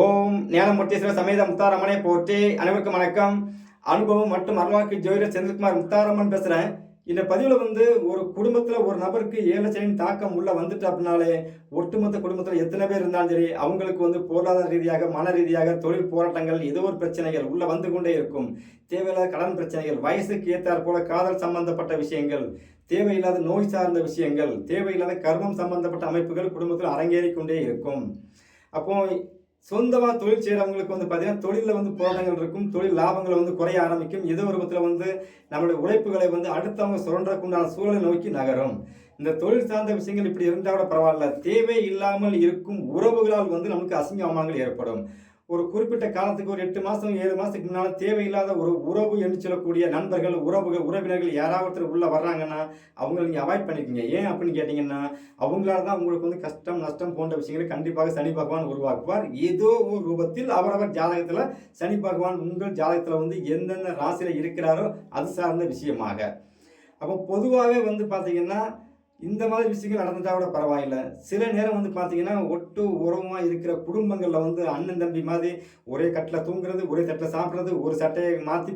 ஓம் ஞானமூர்த்தீஸ்வர சமேத முத்தாரம்மனை போற்றி. அனைவருக்கும் வணக்கம். அனுபவம் மற்றும் அருள்வாக்கு ஜோதிடர் செந்தில்குமார் முத்தாரம்மன் பேசுகிறேன். இந்த பதிவில் ஒரு குடும்பத்தில் ஒரு நபருக்கு 7 சனியின் தாக்கம் உள்ள வந்துட்டு அப்படின்னாலே ஒட்டுமொத்த குடும்பத்தில் எத்தனை பேர் இருந்தாலும் சரி அவங்களுக்கு பொருளாதார ரீதியாக மன ரீதியாக தொழில் போராட்டங்கள் ஏதோ ஒரு பிரச்சனைகள் உள்ள வந்து கொண்டே இருக்கும். தேவையில்லாத கடன் பிரச்சனைகள், வயசுக்கு ஏற்றாற் போல காதல் சம்பந்தப்பட்ட விஷயங்கள், தேவையில்லாத நோய் சார்ந்த விஷயங்கள், தேவையில்லாத கர்மம் சம்பந்தப்பட்ட அமைப்புகள் குடும்பத்தில் அரங்கேறி கொண்டே இருக்கும். அப்போ சொந்தமாக தொழில் செய்கிறவங்களுக்கு பார்த்தீங்கன்னா தொழிலில் போராட்டங்கள் இருக்கும். தொழில் லாபங்களை குறைய ஆரம்பிக்கும். ஏதோ ஒரு விதத்தில் நம்மளுடைய உழைப்புகளை அடுத்தவங்க சுரண்டக்குண்டான சூழலை நோக்கி நகரும். இந்த தொழில் சார்ந்த விஷயங்கள் இப்படி இருந்தால் கூட பரவாயில்ல, தேவை இல்லாமல் இருக்கும் உறவுகளால் நமக்கு அசிங்க அவமானங்கள் ஏற்படும். ஒரு குறிப்பிட்ட காலத்துக்கு ஒரு 8 மாதம் 7 மாதத்துக்கு முன்னால் தேவையில்லாத ஒரு உறவு என்று சொல்லக்கூடிய நண்பர்கள், உறவினர்கள் யாராவது உள்ள வர்றாங்கன்னா அவங்களை நீங்கள் அவாய்ட் பண்ணிக்கோங்க. ஏன் அப்படின்னு கேட்டிங்கன்னா அவங்களால தான் உங்களுக்கு கஷ்டம் நஷ்டம் போன்ற விஷயங்களை கண்டிப்பாக சனி பகவான் உருவாக்குவார். ஏதோ ஒரு ரூபத்தில் அவரவர் ஜாதகத்தில் சனி பகவான் உங்கள் ஜாதகத்தில் எந்தெந்த ராசியில் இருக்கிறாரோ அது சார்ந்த விஷயமாக. அப்போ பொதுவாகவே பார்த்தீங்கன்னா இந்த மாதிரி விஷயங்கள் நடந்துட்டா கூட பரவாயில்லை. சில நேரம் பார்த்தீங்கன்னா ஒட்டு உறவுமாக இருக்கிற குடும்பங்களில் அண்ணன் தம்பி மாதிரி ஒரே கட்டில் தூங்குறது, ஒரே தட்டில் சாப்பிட்றது, ஒரு சட்டையை மாற்றி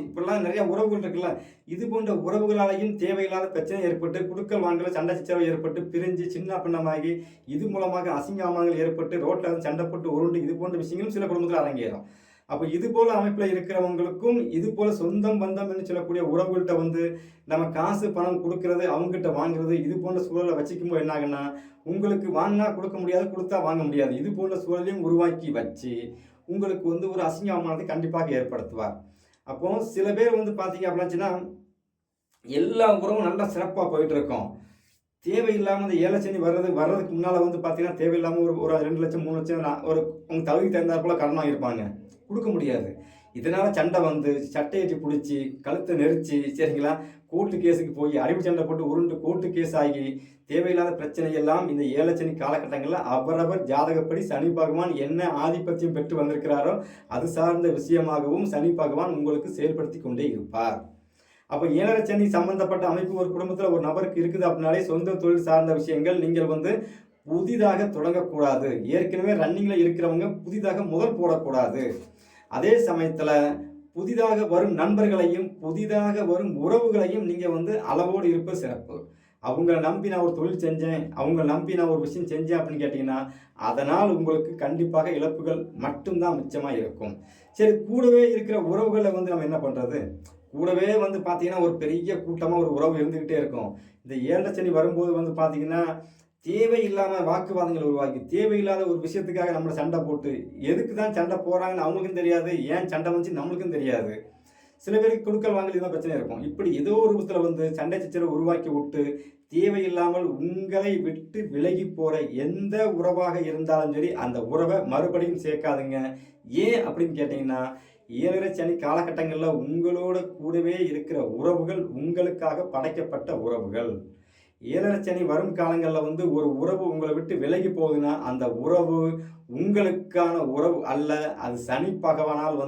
இப்படிலாம் நிறைய உறவுகள் இருக்குல்ல. இது போன்ற உறவுகளாலையும் தேவையில்லாத பிரச்சனை ஏற்பட்டு குடுக்கல் வாங்கல சண்டை சச்சரவு ஏற்பட்டு பிரிஞ்சு சின்ன பின்னமாகி இது மூலமாக அசிங்கமானங்கள் ஏற்பட்டு ரோட்டில் சண்டை போட்டு உருண்டு இது போன்ற விஷயங்களும் சில குடும்பத்தில் அரங்கேறும். அப்போ இது போல அமைப்பில் இருக்கிறவங்களுக்கும் இது போல சொந்தம் பந்தம் என்று சொல்லக்கூடிய உறவுகள்கிட்ட நம்ம காசு பணம் கொடுக்கறது, அவங்ககிட்ட வாங்குறது, இது போன்ற சூழலை வச்சுக்கும் போது என்ன ஆகுன்னா உங்களுக்கு வாங்கினா கொடுக்க முடியாது, கொடுத்தா வாங்க முடியாது. இது போன்ற சூழலையும் உருவாக்கி வச்சு உங்களுக்கு ஒரு அசிங்க அவமானத்தை கண்டிப்பாக ஏற்படுத்துவார். அப்போ சில பேர் பார்த்தீங்க அப்படின்னாச்சுன்னா எல்லா உறவும் நல்லா சிறப்பாக போயிட்டு இருக்கோம். தேவையில்லாமல் இந்த 7 சனி வர்றதுக்கு முன்னால் பார்த்தீங்கன்னா தேவையில்லாமல் ஒரு 2 லட்சம் 3 லட்சம் ஒரு உங்கள் தகுதிக்கு தகுந்தாற் போல கடன் வாங்கியிருப்பாங்க, கொடுக்க முடியாது. இதனால் சண்டை சட்டையட்டி பிடிச்சி கழுத்தை நெரிச்சு சரிங்களா கோர்ட்டு கேஸுக்கு போய் அறிவு சண்டை போட்டு உருண்டு கோர்ட்டு கேஸ் ஆகி தேவையில்லாத பிரச்சனை எல்லாம் இந்த 7 சனி காலகட்டங்களில் அவரவர் ஜாதகப்படி சனி பகவான் என்ன ஆதிபத்தியம் பெற்று வந்திருக்கிறாரோ அது சார்ந்த விஷயமாகவும் சனி பகவான் உங்களுக்கு செயல்படுத்தி கொண்டே இருப்பார். அப்போ 7 சனி சம்பந்தப்பட்ட அமைப்பு ஒரு குடும்பத்தில் ஒரு நபருக்கு இருக்குது அப்படின்னாலே சொந்த தொழில் சார்ந்த விஷயங்கள் நீங்கள் புதிதாக தொடங்கக்கூடாது. ஏற்கனவே ரன்னிங்கில் இருக்கிறவங்க புதிதாக முதல் போடக்கூடாது. அதே சமயத்தில் புதிதாக வரும் நண்பர்களையும் புதிதாக வரும் உறவுகளையும் நீங்கள் அளவோடு இருப்பது சிறப்பு. அவங்கள நம்பி நான் ஒரு தொழில் செஞ்சேன், அவங்கள நம்பி நான் ஒரு விஷயம் செஞ்சேன் அப்படின்னு கேட்டிங்கன்னா அதனால் உங்களுக்கு கண்டிப்பாக இழப்புகள் மட்டும்தான் மிச்சமாக இருக்கும். சரி, கூடவே இருக்கிற உறவுகளை நம்ம என்ன பண்ணுறது? கூடவே பார்த்தீங்கன்னா ஒரு பெரிய கூட்டமாக ஒரு உறவு இருந்துக்கிட்டே இருக்கும். இந்த 7 சனி வரும்போது பார்த்தீங்கன்னா தேவையில்லாமல் வாக்குவாதங்கள் உருவாக்கி தேவையில்லாத ஒரு விஷயத்துக்காக நம்மளை சண்டை போட்டு எதுக்கு தான் சண்டை போகிறாங்கன்னு அவங்களுக்கும் தெரியாது, ஏன் சண்டை வந்துச்சு நம்மளுக்கும் தெரியாது. சில பேருக்கு கொடுக்கல் வாங்கல் தான் பிரச்சனை இருக்கும். இப்படி ஏதோ ஒரு விதத்தில் சண்டை சச்சரவு உருவாக்கி விட்டு தேவையில்லாமல் உங்களை விட்டு விலகி போகிற எந்த உறவாக இருந்தாலும் சரி அந்த உறவை மறுபடியும் சேர்க்காதுங்க. ஏன் அப்படின்னு கேட்டிங்கன்னா 7 சனி காலகட்டங்களில் உங்களோட கூடவே இருக்கிற உறவுகள் உங்களுக்காக படைக்கப்பட்ட உறவுகள். 7 சனி வரும் காலங்களில் ஒரு உறவு உங்களை விட்டு விலகி போகுதுன்னா அந்த உறவு உங்களுக்கான உறவு அல்ல, அது சனி பகவானால்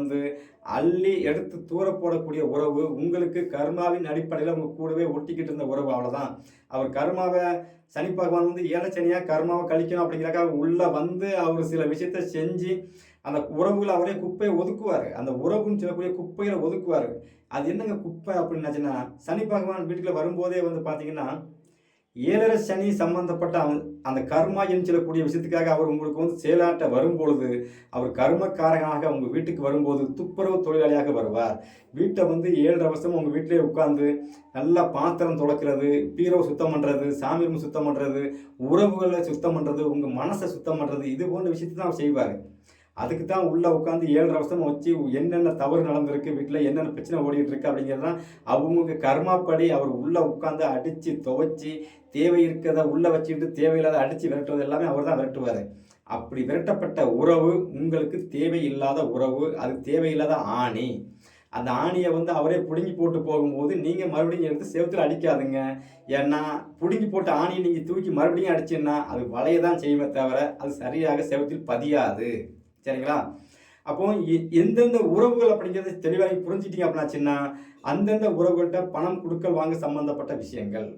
அள்ளி எடுத்து தூர போடக்கூடிய உறவு. உங்களுக்கு கர்மாவின் அடிப்படையில் உங்கள் கூடவே ஒட்டிக்கிட்டு இருந்த உறவு, அவ்வளோதான். அவர் கர்மாவை சனி பகவான் 7 சனியாக கர்மாவை கழிக்கணும் அப்படிங்கிறக்காக உள்ளே அவர் சில விஷயத்த செஞ்சு அந்த உறவுகளை அவரே குப்பையை ஒதுக்குவார். அந்த உறவுன்னு சொல்லக்கூடிய குப்பைகளை ஒதுக்குவார். அது என்னங்க குப்பை அப்படின்னாச்சுன்னா சனி பகவான் வீட்டுக்குள்ள வரும்போதே பார்த்தீங்கன்னா 7 சனி சம்பந்தப்பட்ட அந்த கர்மா என்று சொல்லக்கூடிய விஷயத்துக்காக அவர் உங்களுக்கு செயலாட்ட வரும்பொழுது அவர் கர்மக்காரனாக உங்கள் வீட்டுக்கு வரும்போது துப்புரவு தொழிலாளியாக வருவார். வீட்டை 7 வருஷம் உங்கள் வீட்டிலே உட்காந்து நல்லா பாத்திரம் துளக்கிறது, பீரோ சுத்தம் பண்ணுறது, சாமி ரூம் சுத்தம் பண்ணுறது, உறவுகளை சுத்தம் பண்ணுறது, உங்கள் மனசை சுத்தம் பண்ணுறது, இது போன்ற விஷயத்தை தான் அவர் செய்வார். அதுக்கு தான் உள்ளே உட்காந்து 7 வருஷம் வச்சு என்னென்ன தவறு நடந்திருக்கு, வீட்டில் என்னென்ன பிரச்சனை ஓடிட்டு இருக்கு அப்படிங்கிறது தான் அவங்க கர்மாப்படி அவர் உள்ளே உட்காந்து அடித்து துவைச்சி தேவை இருக்கிறத உள்ளே வச்சுக்கிட்டு தேவையில்லாத அடித்து விரட்டுறது எல்லாமே அவர் தான் விரட்டுவார். அப்படி விரட்டப்பட்ட உறவு உங்களுக்கு தேவையில்லாத உறவு, அது தேவையில்லாத ஆணி. அந்த ஆணியை அவரே பிடுங்கி போட்டு போகும்போது நீங்கள் மறுபடியும் எடுத்து செவத்தில் அடிக்காதுங்க. ஏன்னா பிடுங்கி போட்ட ஆணியை நீங்கள் தூக்கி மறுபடியும் அடிச்சின்னா அது வளைய தான் செய்யுமே தவிர அது சரியாக செவத்தில் பதியாது. சரிங்களா? அப்போ எந்தெந்த உறவுகள் அப்படிங்கிறது தெளிவாக புரிஞ்சிட்டிங்க அப்படின்னாச்சுன்னா அந்தந்த உறவுகள்கிட்ட பணம் கொடுக்கல் வாங்க சம்பந்தப்பட்ட விஷயங்கள்,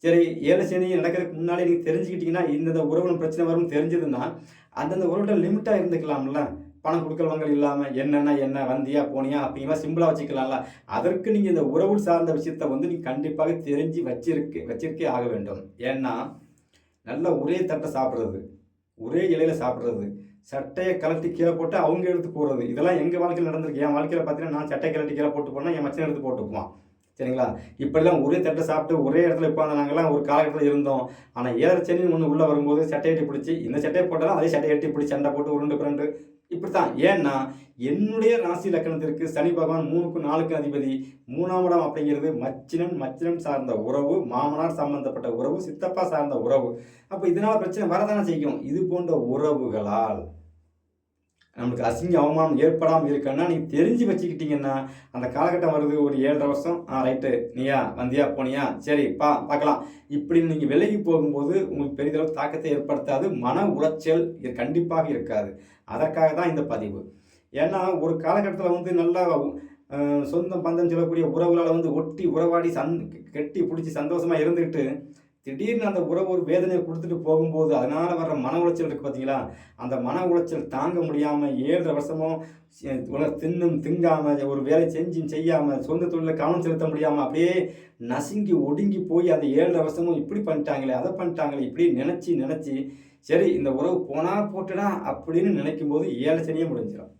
சரி, 7 சனி நடக்கிறதுக்கு முன்னாலே நீங்க தெரிஞ்சுக்கிட்டீங்கன்னா, இந்த உறவுல பிரச்சனை வரும்னு தெரிஞ்சதுன்னா, அந்தந்த உறவுட்ட லிமிட்டா இருந்துக்கலாம்ல. பணம் குடுக்கல் வாங்கல் இல்லாம, என்னன்னா என்ன? வந்தியா? போனியா? அப்படிங்கிற சிம்பிளா வச்சுக்கலாம்ல. அதற்கு நீங்க இந்த உறவு சார்ந்த விஷயத்த வந்து நீங்க கண்டிப்பாக தெரிஞ்சு வச்சிருக்கே ஆக வேண்டும். ஏன்னா, நல்லா ஒரே தட்ட சாப்பிடுறது, ஒரே இலையில சாப்பிடுறது, சட்டைய கழட்டி கீழ போட்டு அவங்க எடுத்து போடுறது. இதெல்லாம் எங்க வாழ்க்கையில நடந்திருக்கு. என் வாழ்க்கையில பார்த்தீங்கன்னா, நான் சட்டைய கழட்டி கீழ போட்டு போனா, என் மச்சான் எடுத்து போட்டுக்குவான். சரிங்களா? இப்படிலாம் ஒரே தட்ட சாப்பிட்டு ஒரே இடத்துல உட்கார்ந்து நாங்கலாம் ஒரு காலகட்டத்தில இருந்தோம். ஆனா 7 சனின்னு ஒண்ணு உள்ள வரும்போது சட்டைய எட்டி பிடிச்சு, இந்த சட்டைய போட்டாலும் அதே சட்டைய எட்டி பிடிச்சு சண்டை போட்டு உருண்டு பிரண்டு இப்படித்தான். ஏன்னா, என்னுடைய ராசி லக்கணத்திற்கு சனி பகவான் 3க்கும் 4க்கும் அதிபதி. 3ஆம் இடம் அப்படிங்கிறது மச்சினன் சார்ந்த உறவு, மாமனார் சம்பந்தப்பட்ட உறவு, சித்தப்பா சார்ந்த உறவு. அப்ப இதனால பிரச்சனை வரதானே செய்யும். இது போன்ற உறவுகளால் நமக்கு அசிங்கம், அவமானம் ஏற்படாம இருக்கன்னா, நீங்க தெரிஞ்சு வச்சுக்கிட்டீங்கன்னா, அந்த காலகட்டம் வருது ஒரு 7 1/2 வருஷம். ரைட்டு. நீயா? வந்தியா? போனியா? சரி பார்க்கலாம். இப்படின்னு நீங்க விலகி போகும்போது, உங்களுக்கு பெரிதளவு தாக்கத்தை ஏற்படுத்தாது. மன உளைச்சல் கண்டிப்பாக இருக்காது. அதற்காக தான் இந்த பதிவு. ஏன்னா, ஒரு காலகட்டத்தில வந்து நல்லா சொந்தம் பந்தம் சொல்லக்கூடிய உறவுகளால வந்து ஒட்டி உறவாடி கெட்டி புடிச்சு சந்தோஷமா இருந்துகிட்டு, திடீர்னு அந்த உறவு ஒரு வேதனைய குடுத்துட்டு போகும்போது, அதனால வர்ற மன உளைச்சல் இருக்கு பார்த்தீங்களா? அந்த மன உளைச்சல் தாங்க முடியாம 7 1/2 வருஷமும் தின்னும் திங்காம, ஒரு வேலை செஞ்சும் செய்யாம, சொந்த தொழில்ல கவனம் செலுத்த முடியாம, அப்படியே நசுங்கி ஒடுங்கி போய் அந்த 7 1/2 வருஷமும் இப்படி பண்ணிட்டாங்களே, அத பண்ணிட்டாங்களே, இப்படி நெனச்சு, சரி இந்த உறவு போனா போட்டுடா அப்படின்னு நினைக்கும்போது 7 சனியே முடிஞ்சிரும்.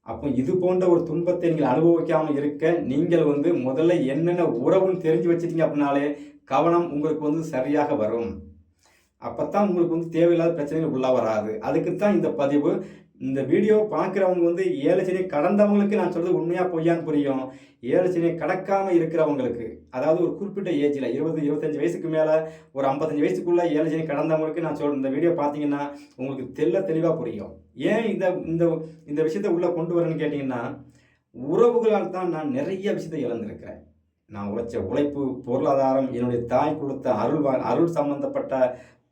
அப்போ இது போன்ற ஒரு துன்பத்தை நீங்கள் அனுபவிக்காம இருக்க, நீங்கள் வந்து முதல்ல என்னென்ன உறவுன்னு தெரிஞ்சு வச்சுட்டீங்க அப்படின்னாலே, கவனம் உங்களுக்கு வந்து சரியாக வரும். அப்பத்தான் உங்களுக்கு வந்து தேவையில்லாத பிரச்சனைகள் உள்ள வராது. அதுக்கு தான் இந்த பதிவு. இந்த வீடியோ பார்க்குறவங்க வந்து 7 சனிய கடந்தவங்களுக்கு நான் சொல்றது உண்மையா பொய்யான்னு புரியும். 7 சனிய கடக்காம இருக்கிறவங்களுக்கு, அதாவது ஒரு குறிப்பிட்ட ஏஜ்ல 20, 25 வயசுக்கு மேல ஒரு 55 வயசுக்குள்ள 7 சனி கடந்தவங்களுக்கு நான் சொல்ற இந்த வீடியோ பார்த்தீங்கன்னா, உங்களுக்கு தெளிவா புரியும். ஏன் இந்த இந்த இந்த விஷயத்த உள்ள கொண்டு வரேன்னு கேட்டீங்கன்னா, உறவுகளால் தான் நான் நெறைய விஷயத்த இழந்திருக்கிறேன். நான் உழைச்ச உழைப்பு, பொருளாதாரம், என்னுடைய தாய் குடுத்த அருள் சம்பந்தப்பட்ட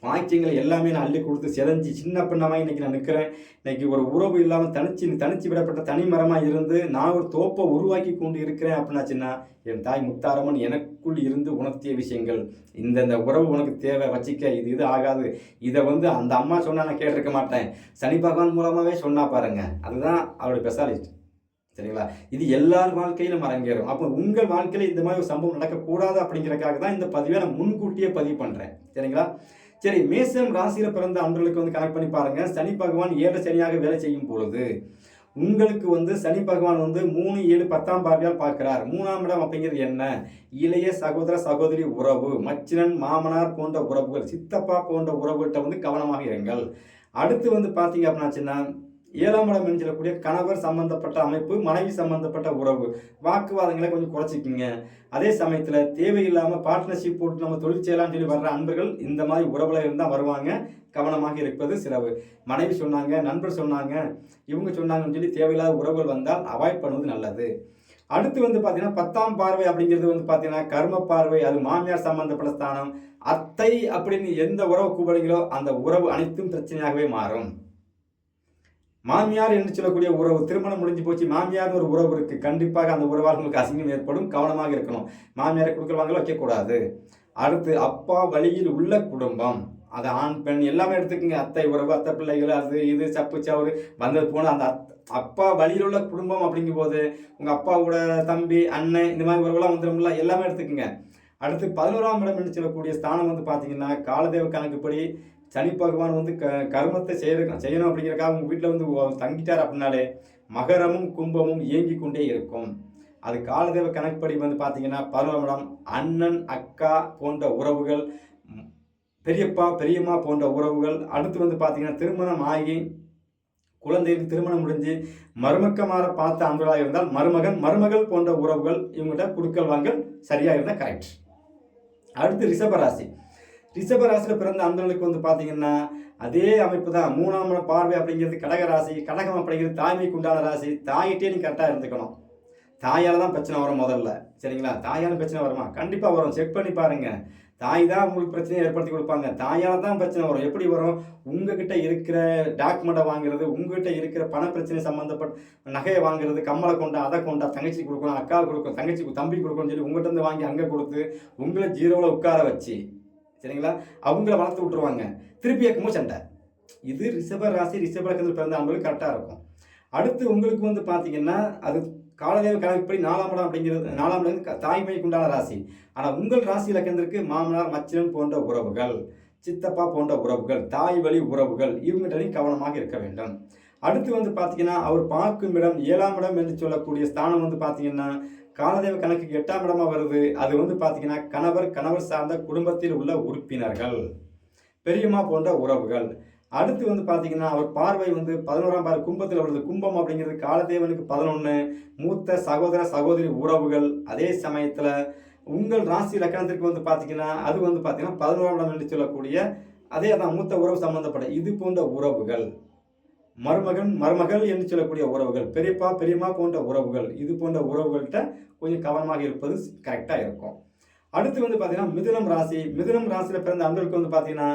பாக்கியங்கள எல்லாமே நான் அள்ளி குடுத்து சிதைஞ்சு சின்ன பின்னமா இன்னைக்கு நான் நிக்கிறேன். இன்னைக்கு ஒரு உறவு இல்லாம தனிச்சு விடப்பட்ட தனி மரமா இருந்து, நான் ஒரு தோப்ப உருவாக்கி கொண்டு இருக்கிறேன் அப்படின்னாச்சுன்னா, என் தாய் முத்தாரம்மன் எனக்குள் இருந்து உணர்த்திய விஷயங்கள். இந்த உறவு உனக்கு தேவை வச்சுக்க. இது ஆகாது. இத வந்து அந்த அம்மா சொன்னா நான் கேட்டிருக்க மாட்டேன். சனி பகவான் மூலமாவே சொன்னா பாருங்க. அதுதான் அவருடைய ஸ்பெஷாலிஸ்ட். சரிங்களா? இது எல்லார் வாழ்க்கையிலும் அரங்கேறும். அப்போ உங்கள் வாழ்க்கையில இந்த மாதிரி ஒரு சம்பவம் நடக்கக்கூடாது அப்படிங்கிறதுக்காக தான் இந்த பதிவை நான் முன்கூட்டியே பதிவு பண்றேன். சரிங்களா? சரி, மேஷம் ராசியில பிறந்த அன்பர்களுக்கு வந்து கனெக்ட் பண்ணி பாருங்க. சனி பகவான் 7 சனியாக வேலை செய்யும் பொழுது, உங்களுக்கு வந்து சனி பகவான் வந்து 3, 7, 10ஆம் பார்வையால் பார்க்கிறார். 3ஆம் இடம் அப்படிங்கிறது என்ன? இளைய சகோதர, சகோதரி உறவு, மச்சினன், மாமனார் போன்ற உறவுகள், சித்தப்பா போன்ற உறவுகள்ட்ட வந்து கவனமாக இருங்கள். அடுத்து வந்து பார்த்தீங்க அப்படின்னாச்சுன்னா, 7ஆம் இடம் என்று சொல்லக்கூடிய கணவர் சம்பந்தப்பட்ட அமைப்பு, மனைவி சம்பந்தப்பட்ட உறவு. வாக்குவாதங்களை கொஞ்சம் குறைச்சிக்கிங்க. அதே சமயத்துல தேவையில்லாம பார்ட்னர்ஷிப் போட்டு நம்ம தொழில் செய்யலாம்னு சொல்லி வர்ற அன்பர்கள் இந்த மாதிரி உறவுல இருந்தா வருவாங்க. கவனமாக இருப்பது சிறப்பு. மனைவி சொன்னாங்க, நண்பர் சொன்னாங்க, இவங்க சொன்னாங்கன்னு சொல்லி தேவையில்லாத உறவுகள் வந்தால் அவாய்ட் பண்ணுவது நல்லது. அடுத்து வந்து பார்த்தீங்கன்னா 10ஆம் பார்வை அப்படிங்கிறது வந்து பார்த்தீங்கன்னா கர்ம பார்வை. அது மாமியார் சம்பந்தப்பட்ட ஸ்தானம். அத்தை அப்படின்னு எந்த உறவு கூப்பிடுறீங்களோ அந்த உறவு அனைத்தும் பிரச்சனையாகவே மாறும். மாமியார் என்று சொல்லக்கூடிய உறவு, திருமணம் முடிஞ்சு போச்சு, மாமியார்னு ஒரு உறவு இருக்கு. கண்டிப்பாக அந்த உறவால் உங்களுக்கு அசிங்கம் ஏற்படும். கவனமாக இருக்கணும். மாமியாரை குடுக்கல் வாங்கல வைக்கக்கூடாது. அடுத்து அப்பா வழியில் உள்ள குடும்பம். அது ஆண், பெண் எல்லாமே எடுத்துக்கங்க. அத்தை உறவு, அத்தை பிள்ளைகள், அது இது சப்பு சவறு வந்தது போன அந்த அப்பா வழியில் உள்ள குடும்பம் அப்படிங்கும்போது, உங்க அப்பாவோட தம்பி, அண்ணன் இந்த மாதிரி உறவுலாம் வந்துடும்ல, எல்லாமே எடுத்துக்கங்க. அடுத்து 11ஆம் இடம் என்று சொல்லக்கூடிய ஸ்தானம் வந்து பார்த்தீங்கன்னா, காலதேவ கணக்குப்படி சனி பகவான் வந்து கர்மத்தை செய்யணும் அப்படிங்கிறக்காக உங்கள் வீட்டில் வந்து தங்கிட்டார் அப்படின்னாலே மகரமும் கும்பமும் இயங்கி கொண்டே இருக்கும். அது காலதேவ கணக்குப்படி வந்து பார்த்தீங்கன்னா 11ஆம் இடம் அண்ணன், அக்கா போன்ற உறவுகள், பெரியப்பா, பெரியம்மா போன்ற உறவுகள். அடுத்து வந்து பார்த்தீங்கன்னா திருமணம் ஆகி குழந்தைக்கு திருமணம் முடிஞ்சு மருமக்கமார பார்த்த அன்பர்களாக இருந்தால் மருமகன், மருமகள் போன்ற உறவுகள் இவங்ககிட்ட குடுக்கல் வாங்கல் சரியாக இருந்தால் கரெக்ட். அடுத்து ரிஷபராசி. ரிஷபராசியில் பிறந்த அன்பர்களுக்கு வந்து பார்த்தீங்கன்னா அதே அமைப்பு தான். 3ஆம் பார்வை அப்படிங்கிறது கடக ராசி. கடகம் அப்படிங்கிறது தாய்மைக்கு உண்டான ராசி. தாயிட்டே நீ கரெக்டாக இருந்துக்கணும். தாயால் தான் பிரச்சனை வரும் முதல்ல. சரிங்களா? தாயால் பிரச்சனை வருமா? கண்டிப்பாக வரும். செக் பண்ணி பாருங்க. தாய் தான் உங்களுக்கு பிரச்சனையை ஏற்படுத்தி கொடுப்பாங்க. தாயால் தான் பிரச்சனை வரும். எப்படி வரும்? உங்ககிட்ட இருக்கிற டாக்குமெண்ட்டை வாங்குறது, உங்ககிட்ட இருக்கிற பண பிரச்சனை சம்மந்தப்பட்ட நகையை வாங்குறது, கம்மலை கொண்டா, அதை கொண்டா, தங்கச்சிக்கு கொடுக்கணும், அக்காவுக்கு கொடுக்கணும், தங்கச்சிக்கு தம்பி கொடுக்கணும்னு சொல்லி உங்கள்கிட்ட இருந்து வாங்கி அங்கே கொடுத்து உங்களை ஜீரோவில் உட்கார வச்சு, சரிங்களா, அவங்கள வளர்த்து விட்டுருவாங்க. திருப்பி ஏற்கும்போது சண்டை. இது ரிஷப ராசி, ரிஷப லக்னத்தில் பிறந்த ஆண்களுக்கு கரெக்டாக இருக்கும். அடுத்து உங்களுக்கு வந்து பார்த்தீங்கன்னா, அது காலதேவ கணக்குப்படி 4ஆம் இடம் அப்படிங்கிறது 4ஆம் இடம் தாய்மைக்கு உண்டான ராசி. ஆனால் உங்கள் ராசி இலக்கணத்திற்கு மாமனார், மச்சினன் போன்ற உறவுகள், சித்தப்பா போன்ற உறவுகள், தாய் வழி உறவுகள், இவங்ககிட்டையும் கவனமாக இருக்க வேண்டும். அடுத்து வந்து பார்த்தீங்கன்னா, அவர் பார்க்கும் இடம் 7ஆம் இடம் என்று சொல்லக்கூடிய ஸ்தானம் வந்து பார்த்தீங்கன்னா காலதேவ கணக்குக்கு 8ஆம் இடமாக வருது. அது வந்து பார்த்தீங்கன்னா கணவர் சார்ந்த குடும்பத்தில் உள்ள உறுப்பினர்கள், பெரியம்மா போன்ற உறவுகள். அடுத்து வந்து பார்த்தீங்கன்னா, அவர் பார்வை வந்து 11ஆம் பார்வை கும்பத்தில் வருது. கும்பம் அப்படிங்கிறது காலதேவனுக்கு 11, மூத்த சகோதர சகோதரி உறவுகள். அதே சமயத்தில் உங்கள் ராசி லக்கணத்திற்கு வந்து பார்த்தீங்கன்னா, அது வந்து பார்த்தீங்கன்னா 11ஆம் இடம் என்று சொல்லக்கூடிய அதே தான் மூத்த உறவு சம்பந்தப்பட்ட இது போன்ற உறவுகள், மருமகள் என்று சொல்லக்கூடிய உறவுகள், பெரியப்பா பெரியம்மா போன்ற உறவுகள், இது போன்ற உறவுகள்கிட்ட கொஞ்சம் கவனமாக இருப்பது கரெக்டாக இருக்கும். அடுத்து வந்து பார்த்தீங்கன்னா மிதுனம் ராசியில் பிறந்த அன்பர்களுக்கு வந்து பார்த்தீங்கன்னா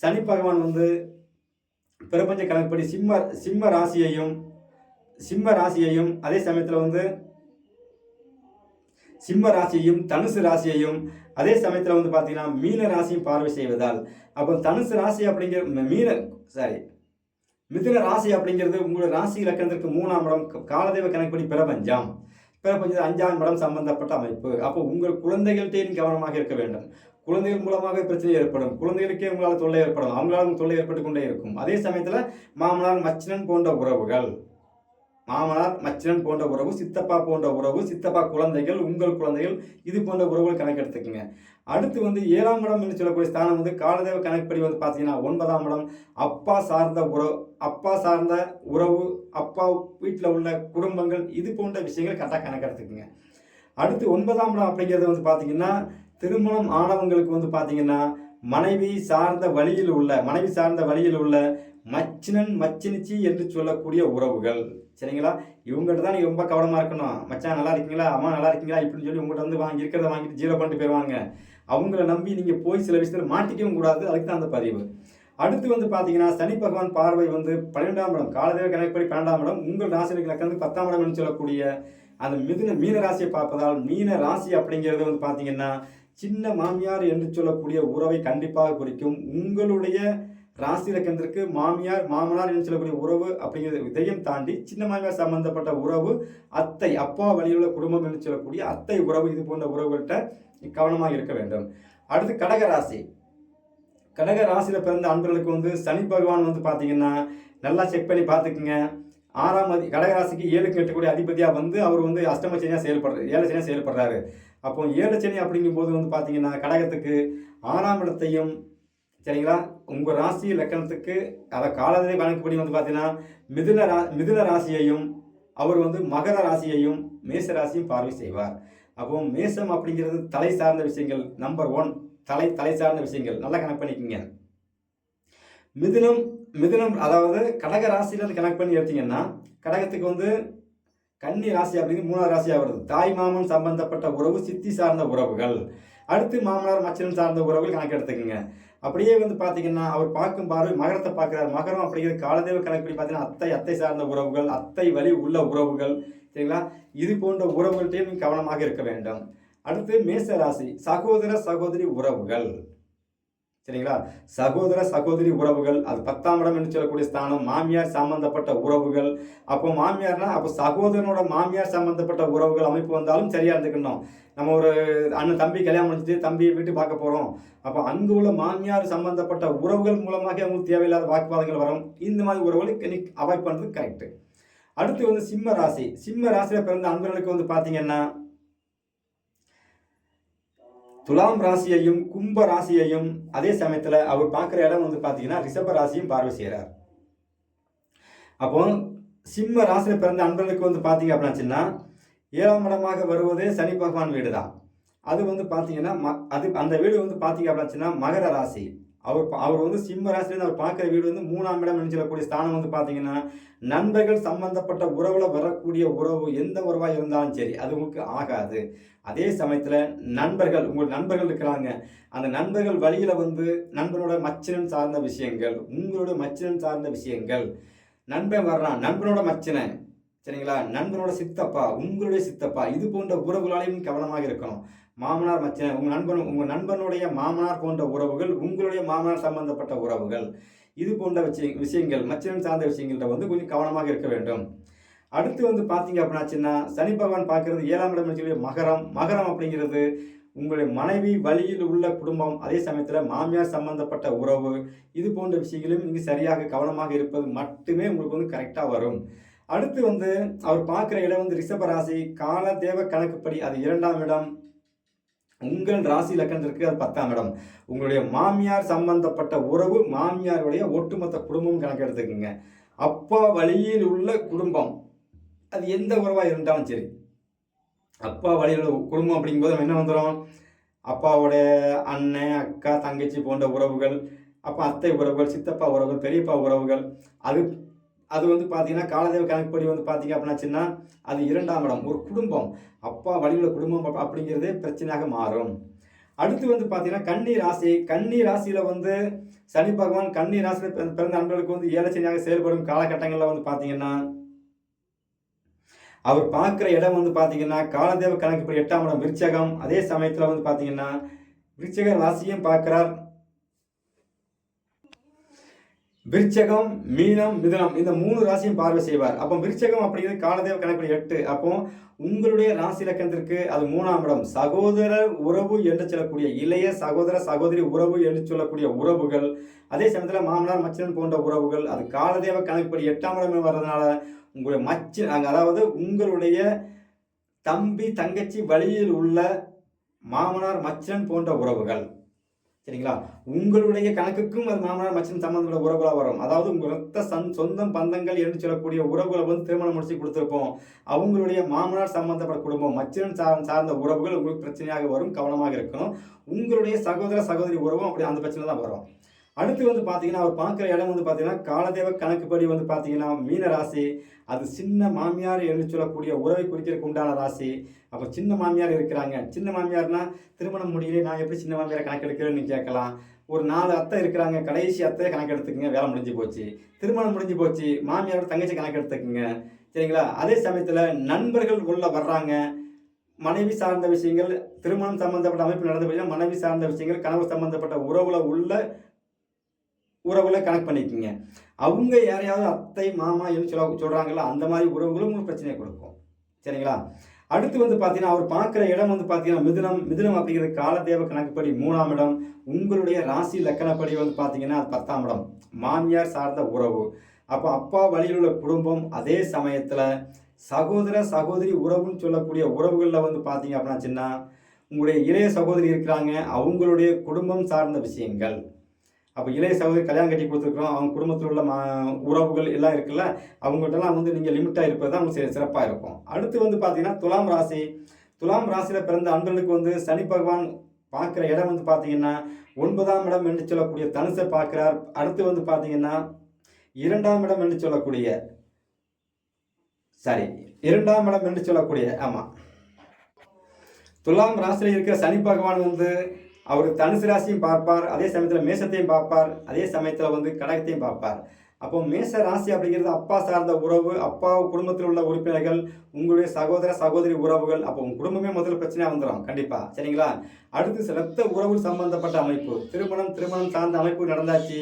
சனி பகவான் வந்து பிரபஞ்ச கணக்குப்படி சிம்ம ராசியையும் அதே சமயத்தில் வந்து சிம்ம ராசியையும் தனுசு ராசியையும் அதே சமயத்தில் வந்து பார்த்தீங்கன்னா மீன ராசியும் பார்வை செய்வதால், அப்போ தனுசு ராசி அப்படிங்கிற மிதுன ராசி அப்படிங்கிறது உங்களோட ராசி இலக்கணத்திற்கு 3ஆம் இடம், காலதேவ கணக்குப்படி பிரபஞ்சம் 5ஆம் இடம் சம்பந்தப்பட்ட அமைப்பு. அப்போ உங்கள் குழந்தைகள்கிட்டே கவனமாக இருக்க வேண்டும். குழந்தைகள் மூலமாக பிரச்சனை ஏற்படும், குழந்தைகளுக்கே உங்களால் தொல்லை ஏற்படும், அவங்களால தொல்லை ஏற்பட்டு கொண்டே இருக்கும். அதே சமயத்தில் மாமனார் மச்சினன் போன்ற உறவுகள், சித்தப்பா போன்ற உறவு, சித்தப்பா குழந்தைகள், உங்கள் குழந்தைகள், இது போன்ற உறவுகள் கணக்கெடுத்துக்குங்க. அடுத்து வந்து 7ஆம் இடம் என்று சொல்லக்கூடிய ஸ்தானம் வந்து காலதேவ கணக்குப்படி வந்து பார்த்தீங்கன்னா 9ஆம் இடம், அப்பா சார்ந்த உறவு, அப்பா வீட்டில் உள்ள குடும்பங்கள், இது போன்ற விஷயங்கள் கரெக்டாக கணக்கெடுத்துக்குங்க. அடுத்து 9ஆம் இடம் அப்படிங்கிறது வந்து பார்த்தீங்கன்னா திருமணம் ஆனவங்களுக்கு வந்து பார்த்தீங்கன்னா மனைவி சார்ந்த வழியில் உள்ள மச்சினன் மச்சினிச்சி என்று சொல்லக்கூடிய உறவுகள், சரிங்களா. இவங்கள்ட்ட தான் நீங்கள் ரொம்ப கவனமாக இருக்கணும். மச்சான் நல்லா இருக்கீங்களா, அம்மா நல்லா இருக்கீங்களா இப்படின்னு சொல்லி உங்கள்கிட்ட வந்து இருக்கிறத வாங்கிட்டு 0 பண்ணிட்டு போயிடுவாங்க. அவங்கள நம்பி நீங்கள் போய் சில விஷயத்தில் மாட்டிக்கவும் கூடாது. அதுக்கு தான் அந்த பதிவு. அடுத்து வந்து பார்த்தீங்கன்னா சனி பகவான் பார்வை வந்து 12ஆம் இடம், காலதேவ கணக்குப்படி 12ஆம் இடம், உங்கள் ராசி லக்கணத்துக்கு 10ஆம் இடம் என்று சொல்லக்கூடிய அந்த மீன ராசியை பார்ப்பதால், மீன ராசி அப்படிங்கிறது வந்து பார்த்தீங்கன்னா சின்ன மாமியார் என்று சொல்லக்கூடிய உறவை கண்டிப்பாக குறிக்கும். உங்களுடைய ராசி லக்கணத்திற்கு மாமனார் என்று சொல்லக்கூடிய உறவு அப்படிங்கிறது இதையும் தாண்டி சின்ன மாமியார் சம்பந்தப்பட்ட உறவு, அத்தை அப்பா வழியுள்ள குடும்பம் என்று சொல்லக்கூடிய அத்தை உறவு, இது போன்ற உறவுகள்கிட்ட கவனமாக இருக்க வேண்டும். அடுத்து கடக ராசியில் பிறந்த அன்பர்களுக்கு வந்து சனி பகவான் வந்து பார்த்தீங்கன்னா நல்லா செக் பண்ணி பார்த்துக்குங்க. 6ஆம் கடகராசிக்கு 7க்கு 8 கூடிய அதிபதியாக வந்து அவர் வந்து அஷ்டம சனியாக செயல்படுறாரு. அப்போ 7 சனி அப்படிங்கும்போது வந்து பார்த்தீங்கன்னா கடகத்துக்கு 6ஆம் இடத்தையும், சரிங்களா, உங்கள் ராசி லக்கணத்துக்கு அதை காலதேவ கணக்குப்படி வந்து பார்த்தீங்கன்னா மிதுன ராசியையும் அவர் வந்து மகர ராசியையும் மேச ராசியும் பார்வை செய்வார். அப்போ மேசம் அப்படிங்கிறது தலை சார்ந்த விஷயங்கள், நம்பர் 1 தலை சார்ந்த விஷயங்கள் நல்லா கணக்கு பண்ணிக்கோங்க. மிதுனம் அதாவது கடக ராசியிலேருந்து கனெக்ட் பண்ணி எடுத்தீங்கன்னா கடகத்துக்கு வந்து கன்னி ராசி அப்படிங்கிறது 3ஆவது ராசியாக வருது. தாய் மாமன் சம்பந்தப்பட்ட உறவு, சித்தி சார்ந்த உறவுகள். அடுத்து மாமனார் மச்சனம் சார்ந்த உறவுகள் கணக்கு எடுத்துக்கோங்க. அப்படியே வந்து பார்த்தீங்கன்னா அவர் பார்க்கும் பார்வை மகரத்தை பார்க்குறாரு. மகரம் அப்படிங்கிறது காலதேவ கணக்குப்படி பார்த்தீங்கன்னா அத்தை சார்ந்த உறவுகள், அத்தை வழி உள்ள உறவுகள், சரிங்களா, இது போன்ற உறவுகள்கிட்டையும் நீங்கள் கவனமாக இருக்க வேண்டும். அடுத்து மேச ராசி சகோதர சகோதரி உறவுகள், சரிங்களா, சகோதர சகோதரி உறவுகள், அது 10ஆம் இடம் என்று சொல்லக்கூடிய ஸ்தானம். மாமியார் சம்பந்தப்பட்ட உறவுகள், அப்போ மாமியார்னா அப்போ சகோதரனோட மாமியார் சம்பந்தப்பட்ட உறவுகள் அமைப்பு வந்தாலும் சரியாக இருந்துக்கணும். நம்ம ஒரு அண்ணன் தம்பி கல்யாணம் முடிச்சுட்டு தம்பியை வீட்டு பார்க்க போகிறோம், அப்போ அங்கு உள்ள மாமியார் சம்பந்தப்பட்ட உறவுகள் மூலமாக அவங்களுக்கு தேவையில்லாத வாக்குவாதங்கள் வரும். இந்த மாதிரி உறவுகளுக்கு அவாய்ட் பண்ணுறது கரெக்டு. அடுத்து வந்து சிம்ம ராசியில் பிறந்த அன்பர்களுக்கு வந்து பார்த்தீங்கன்னா துலாம் ராசியையும் கும்ப ராசியையும் அதே சமயத்தில் அவர் பார்க்குற இடம் வந்து பார்த்தீங்கன்னா ரிஷப ராசியும் பார்வை செய்கிறார். அப்போ சிம்ம ராசியில் பிறந்த அன்பர்களுக்கு வந்து பார்த்தீங்க அப்படின்னாச்சுன்னா 7ஆம் இடமாக வருவதே சனி பகவான் வீடு தான். அது வந்து பார்த்தீங்கன்னா அந்த வீடு வந்து பார்த்தீங்க அப்படின்னாச்சுன்னா மகர ராசி. அவர் வந்து சிம்ம ராசிலேருந்து அவர் பார்க்குற வீடு வந்து 3ஆம் இடம் சொல்லக்கூடிய ஸ்தானம் வந்து பார்த்தீங்கன்னா, நண்பர்கள் சம்பந்தப்பட்ட உறவுல வரக்கூடிய உறவு எந்த உறவாக இருந்தாலும் சரி, அது உங்களுக்கு ஆகாது. அதே சமயத்தில் நண்பர்கள், உங்கள் நண்பர்கள் இருக்கிறாங்க, அந்த நண்பர்கள் வழியில் வந்து நண்பனோட மச்சினன் சார்ந்த விஷயங்கள், உங்களோட மச்சினன் சார்ந்த விஷயங்கள், நண்பன் வர்றான், நண்பனோட மச்சினன், சரிங்களா, நண்பனோட சித்தப்பா, உங்களுடைய சித்தப்பா, இது போன்ற உறவுகளாலையும் கவனமாக இருக்கணும். மாமனார் மச்சினன், உங்கள் நண்பனுடைய மாமனார் போன்ற உறவுகள், உங்களுடைய மாமனார் சம்பந்தப்பட்ட உறவுகள், இது போன்ற விஷயங்கள், மச்சினன் சார்ந்த விஷயங்கள்ட்ட வந்து கொஞ்சம் கவனமாக இருக்க வேண்டும். அடுத்து வந்து பார்த்தீங்க அப்படின்னாச்சுன்னா, சனி பகவான் பார்க்கறது 7ஆம் இடம் சொல்லி மகரம். மகரம் அப்படிங்கிறது உங்களுடைய மனைவி வழியில் உள்ள குடும்பம், அதே சமயத்தில் மாமியார் சம்பந்தப்பட்ட உறவு, இது போன்ற விஷயங்களும் நீங்கள் சரியாக கவனமாக இருப்பது மட்டுமே உங்களுக்கு வந்து கரெக்டாக வரும். அடுத்து வந்து அவர் பார்க்குற இடம் வந்து ரிஷப ராசி. கால தேவ கணக்குப்படி அது 2ஆம் இடம். உங்கள் ராசி லக்கணத்திற்கு அது 10ஆம் இடம். உங்களுடைய மாமியார் சம்பந்தப்பட்ட உறவு, மாமியாருடைய ஒட்டுமொத்த குடும்பம் கணக்கு எடுத்துக்கோங்க. அப்பா வழியில் உள்ள குடும்பம், அது எந்த உறவாக இருந்தாலும் சரி, அப்பா வழியில் உள்ள குடும்பம் அப்படிங்கும்போது நம்ம என்ன வந்துடும், அப்பாவுடைய அண்ணன், அக்கா, தங்கச்சி போன்ற உறவுகள், அப்போ அத்தை உறவுகள், சித்தப்பா உறவுகள், பெரியப்பா உறவுகள், அது அது வந்து பார்த்தீங்கன்னா காலதேவ கணக்குப்படி வந்து பார்த்தீங்க அப்படின்னாச்சுன்னா அது 2ஆம் இடம். ஒரு குடும்பம், அப்பா வழியுள்ள குடும்பம் அப்படிங்கிறதே பிரச்சனையாக மாறும். அடுத்து வந்து பார்த்தீங்கன்னா கன்னி ராசி. கன்னி ராசியில் வந்து சனி பகவான் கன்னி ராசியில் பிறந்த நண்பர்களுக்கு வந்து ஏலச்சனியாக செயல்படும் காலகட்டங்களில் வந்து பார்த்தீங்கன்னா, அவர் பார்க்குற இடம் வந்து பார்த்தீங்கன்னா காலதேவ கணக்குப்படி 8ஆம் இடம் விருச்சகம். அதே சமயத்தில் வந்து பார்த்தீங்கன்னா விருச்சக ராசியும் பார்க்குறார். விருச்சகம், மீனம், மிதுனம், இந்த 3 ராசியும் பார்வை செய்வார். அப்போ விருச்சகம் அப்படிங்கிறது காலதேவ கணக்குப்படி 8. அப்போ உங்களுடைய ராசி இலக்கணத்திற்கு அது 3ஆம் இடம். சகோதர உறவு என்று சொல்லக்கூடிய இளைய சகோதர சகோதரி உறவு என்று சொல்லக்கூடிய உறவுகள், அதே சமயத்தில் மாமனார் மச்சினன் போன்ற உறவுகள், அது காலதேவ கணக்குப்படி 8ஆம் இடம் வர்றதுனால உங்களுடைய அதாவது உங்களுடைய தம்பி தங்கச்சி வழியில் உள்ள மாமனார் மச்சினன் போன்ற உறவுகள், சரிங்களா, உங்களுடைய கணக்குக்கும் அது மாமனார் மச்சினன் சம்பந்தப்பட்ட உறவுகளாக வரும். அதாவது உங்கள் ரத்த சொந்தம் பந்தங்கள் என்று சொல்லக்கூடிய உறவுகளை வந்து திருமணம் முடிச்சு கொடுத்துருப்போம், அவங்களுடைய மாமனார் சம்பந்தப்பட்ட குடும்பம், மச்சினன் சார்ந்த உறவுகள் உங்களுக்கு பிரச்சனையாக வரும், கவனமாக இருக்கணும். உங்களுடைய சகோதர சகோதரி உறவும் அப்படி அந்த பிரச்சனை தான் வரும். அடுத்து வந்து பார்த்தீங்கன்னா அவர் பார்க்குற இடம் வந்து பார்த்தீங்கன்னா காலதேவ கணக்குப்படி வந்து பார்த்தீங்கன்னா மீன ராசி. அது சின்ன மாமியார் என்று சொல்லக்கூடிய உறவை குறிக்கிறதுக்கு உண்டான ராசி. அப்போ சின்ன மாமியார் இருக்கிறாங்க, சின்ன மாமியார்னா திருமணம் முடியல, நான் எப்படி சின்ன மாமியாரை கணக்கெடுக்கிறேன்னு கேட்கலாம். ஒரு 4 அத்தை இருக்கிறாங்க, கடைசி அத்தையை கணக்கெடுத்துக்குங்க, வேலை முடிஞ்சு போச்சு, திருமணம் முடிஞ்சு போச்சு, மாமியாரோட தங்கச்சி கணக்கெடுத்துக்குங்க, சரிங்களா. அதே சமயத்தில் நண்பர்கள் உள்ள வர்றாங்க, மனைவி சார்ந்த விஷயங்கள், திருமணம் சம்பந்தப்பட்ட அமைப்பு நடந்து போச்சுன்னா மனைவி சார்ந்த விஷயங்கள், கணவர் சம்பந்தப்பட்ட உறவுகளை கனெக்ட் பண்ணிக்கோங்க. அவங்க யாரையாவது அத்தை மாமா என்று சொல்கிறாங்களா, அந்த மாதிரி உறவுகளும் உங்களுக்கு பிரச்சனையை கொடுக்கும், சரிங்களா. அடுத்து வந்து பார்த்தீங்கன்னா அவர் பார்க்குற இடம் வந்து பார்த்தீங்கன்னா மிதுனம். மிதுனம் அப்படிங்கிறது காலதேவ கணக்குப்படி 3ஆம் இடம். உங்களுடைய ராசி லக்கணப்படி வந்து பார்த்தீங்கன்னா அது 10ஆம் இடம், மாமியார் சார்ந்த உறவு. அப்போ அப்பா வழியில் உள்ள குடும்பம், அதே சமயத்தில் சகோதர சகோதரி உறவுன்னு சொல்லக்கூடிய உறவுகளில் வந்து பார்த்தீங்க அப்படின்னாச்சுன்னா உங்களுடைய இளைய சகோதரி இருக்கிறாங்க, அவங்களுடைய குடும்பம் சார்ந்த விஷயங்கள். அப்போ இளைய சகோதரி கல்யாணம் கட்டி கொடுத்துருக்குறோம், அவங்க குடும்பத்தில் உள்ள உறவுகள் எல்லாம் இருக்குல்ல, அவங்கள்ட்டலாம் வந்து நீங்கள் லிமிட்டாக இருப்பது தான் உங்களுக்கு சிறப்பாக இருக்கும். அடுத்து வந்து பார்த்தீங்கன்னா துலாம் ராசி. துலாம் ராசியில் பிறந்த அன்பர்களுக்கு வந்து சனி பகவான் பார்க்குற இடம் வந்து பார்த்தீங்கன்னா 9ஆம் இடம் என்று சொல்லக்கூடிய தனுசை பார்க்குறார். அடுத்து வந்து பார்த்தீங்கன்னா 2ஆம் இடம் என்று சொல்லக்கூடிய 2ஆம் இடம் என்று சொல்லக்கூடிய ஆமாம், துலாம் ராசியில் இருக்கிற சனி பகவான் வந்து அவர் தனுசு ராசியும் பார்ப்பார், அதே சமயத்தில் மேசத்தையும் பார்ப்பார், அதே சமயத்தில் வந்து கடகத்தையும் பார்ப்பார். அப்போ மேச ராசி அப்படிங்கிறது அப்பா சார்ந்த உறவு, அப்பா குடும்பத்தில் உள்ள உறுப்பினர்கள், உங்களுடைய சகோதர சகோதரி உறவுகள். அப்போ உங்கள் குடும்பமே முதல்ல பிரச்சனையாக வந்துடும் கண்டிப்பாக, சரிங்களா. அடுத்து ரத்த உறவு சம்பந்தப்பட்ட அமைப்பு, திருமணம் சார்ந்த அமைப்பு நடந்தாச்சு,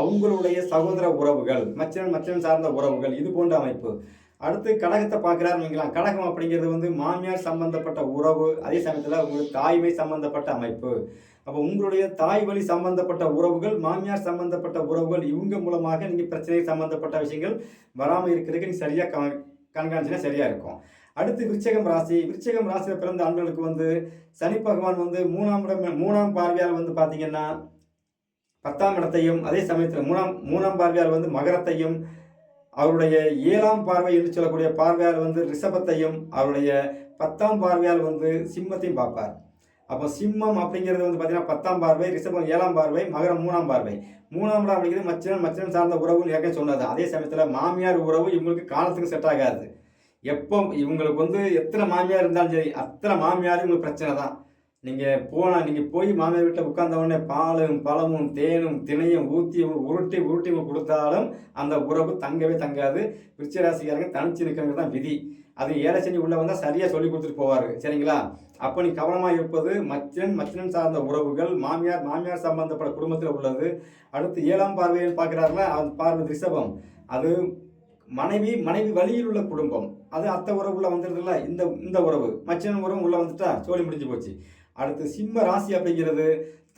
அவங்களுடைய சகோதர உறவுகள், மச்சன் சார்ந்த உறவுகள், இது போன்ற அமைப்பு. அடுத்து கடகத்தை பார்க்குறாருன்னு வைக்கலாம். கடகம் அப்படிங்கிறது வந்து மாமியார் சம்பந்தப்பட்ட உறவு, அதே சமயத்தில் உங்களுக்கு தாய்மை சம்பந்தப்பட்ட அமைப்பு. அப்போ உங்களுடைய தாய் வழி சம்பந்தப்பட்ட உறவுகள், மாமியார் சம்பந்தப்பட்ட உறவுகள், இவங்க மூலமாக நீங்கள் பிரச்சனை சம்பந்தப்பட்ட விஷயங்கள் வராமல் இருக்கிறதுக்கு நீங்கள் சரியாக கண்காணிச்சினா சரியாக இருக்கும். அடுத்து விருச்சகம் ராசி. விருச்சகம் ராசியில் பிறந்த ஆண்களுக்கு வந்து சனி பகவான் வந்து 3ஆம் பார்வையால் வந்து பார்த்தீங்கன்னா 10ஆம் இடத்தையும், அதே சமயத்தில் மூணாம் பார்வையால் வந்து மகரத்தையும், அவருடைய 7ஆம் பார்வை என்று சொல்லக்கூடிய பார்வையால் வந்து ரிஷபத்தையும், அவருடைய 10ஆம் பார்வையால் வந்து சிம்மத்தையும் பார்ப்பார். அப்போ சிம்மம் அப்படிங்கிறது வந்து பார்த்தீங்கன்னா 10ஆம் பார்வை, ரிஷபம் 7ஆம் பார்வை, மகரம் 3ஆம் பார்வை. 3ஆம் இடம் அப்படிங்கிறது மச்சனம் சார்ந்த உறவுன்னு ஏற்கனவே சொன்னது. அதே சமயத்தில் மாமியார் உறவு இவங்களுக்கு காலத்துக்கு செட் ஆகாது. எப்போ இவங்களுக்கு வந்து எத்தனை மாமியார் இருந்தாலும் சரி, அத்தனை மாமியாரும் உங்களுக்கு பிரச்சனை தான். நீங்கள் போய் மாமியார் வீட்டில் உட்கார்ந்த உடனே பாலும் பழமும் தேனும் திணையும் ஊற்றி உருட்டி உங்களுக்கு கொடுத்தாலும் அந்த உறவு தங்கவே தங்காது. விருச்சிக ராசிக்காரங்க தனிச்சு நிற்கிறது தான் விதி. அது ஏழச்சனி உள்ள வந்தால் சரியாக சொல்லி கொடுத்துட்டு போவார். சரிங்களா? அப்போ நீ கவனமாக இருப்பது மச்சனன் சார்ந்த உறவுகள், மாமியார் சம்பந்தப்பட்ட குடும்பத்தில் உள்ளது. அடுத்து 7ஆம் பார்வையை பார்க்குறாருல, அந்த பார்வை ரிஷபம். அது மனைவி வழியில் உள்ள குடும்பம். அது அத்தை உறவுல வந்துடுதுல்ல, இந்த உறவு மச்சனன் உறவு உள்ள வந்துட்டா சோழி முடிஞ்சு போச்சு. அடுத்து சிம்ம ராசி அப்படிங்கிறது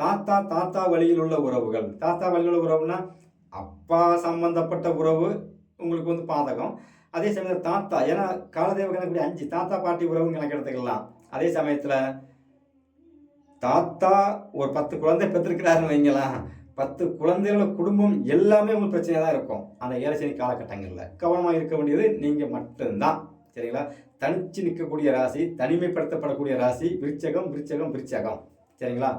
தாத்தா வழியில் உள்ள உறவுகள். தாத்தா வழியில் உள்ள உறவுனா அப்பா சம்பந்தப்பட்ட உறவு உங்களுக்கு வந்து பாதகம். அதே சமயத்தில் தாத்தா, ஏன்னா காலதேவ கணக்கு 5 தாத்தா பாட்டி உறவுன்னு கணக்கு எடுத்துக்கலாம். அதே சமயத்தில் தாத்தா ஒரு 10 குழந்தை பெற்றிருக்கிறாருன்னு வைங்கலாம், 10 குழந்தைகளோட குடும்பம் எல்லாமே உங்களுக்கு பிரச்சனையாக தான் இருக்கும் அந்த ஏழச்சனி காலகட்டங்களில். கவனமாக இருக்க வேண்டியது நீங்கள் மட்டும்தான். சரிங்களா? தனிச்சு நிற்கக்கூடிய ராசி, தனிமைப்படுத்தப்படக்கூடிய ராசி விருச்சகம். சரிங்களா?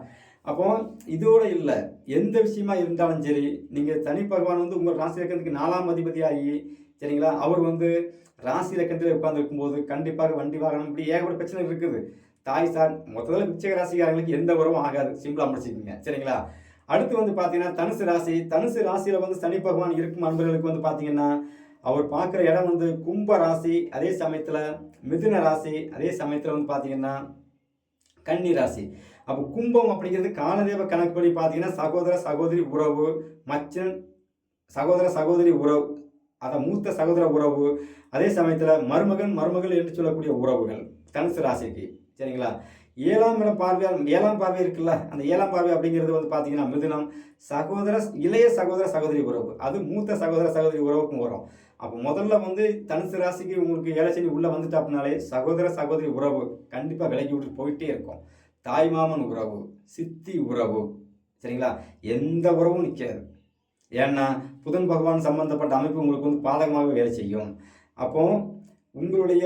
அப்போ இதோட இல்லை, எந்த விஷயமா இருந்தாலும் சரி, நீங்கள் தனி பகவான் வந்து உங்கள் ராசி இலக்கணத்துக்கு 4ஆம் அதிபதியாகி, சரிங்களா, அவர் வந்து ராசி இலக்கணத்தில் உட்கார்ந்து இருக்கும்போது கண்டிப்பாக வண்டி வாகனம் இப்படி ஏகப்பட்ட பிரச்சனை இருக்குது. தாய் சார் மொத்தத்தில் விருச்சிக ராசிக்காரங்களுக்கு எந்த உறவும் ஆகாது. சிம்பிளாக முடிச்சுக்கோங்க. சரிங்களா? அடுத்து வந்து பார்த்தீங்கன்னா தனுசு ராசியில் வந்து சனி பகவான் இருக்கும் அன்பர்களுக்கு வந்து பார்த்தீங்கன்னா அவர் பார்க்குற இடம் வந்து கும்ப ராசி, அதே சமயத்தில் மிதுன ராசி, அதே சமயத்தில் வந்து பார்த்தீங்கன்னா கன்னி ராசி. அப்போ கும்பம் அப்படிங்கிறது காலதேவ கணக்குப்படி பார்த்தீங்கன்னா சகோதர சகோதரி உறவு, மச்சன் சகோதரி உறவு, அதை மூத்த சகோதர உறவு, அதே சமயத்தில் மருமகள் என்று சொல்லக்கூடிய உறவுகள் தனுசு ராசிக்கு. சரிங்களா? 7ஆம் பார்வை இருக்குல்ல, அந்த 7ஆம் பார்வை அப்படிங்கிறது வந்து பார்த்தீங்கன்னா மிதுனம், இளைய சகோதரி உறவு, அது மூத்த சகோதரி உறவுக்கும் வரும். அப்போ முதல்ல வந்து தனுசு ராசிக்கு உங்களுக்கு ஏழச்சனி உள்ளே வந்துட்டு அப்படின்னாலே சகோதரி உறவு கண்டிப்பாக விலகி விட்டு போயிட்டே இருக்கும். தாய் மாமன் உறவு, சித்தி உறவு, சரிங்களா, எந்த உறவும் நிற்காது. ஏன்னா புதன் பகவான் சம்பந்தப்பட்ட அமைப்பு உங்களுக்கு வந்து பாதகமாக வேலை செய்யும். அப்போ உங்களுடைய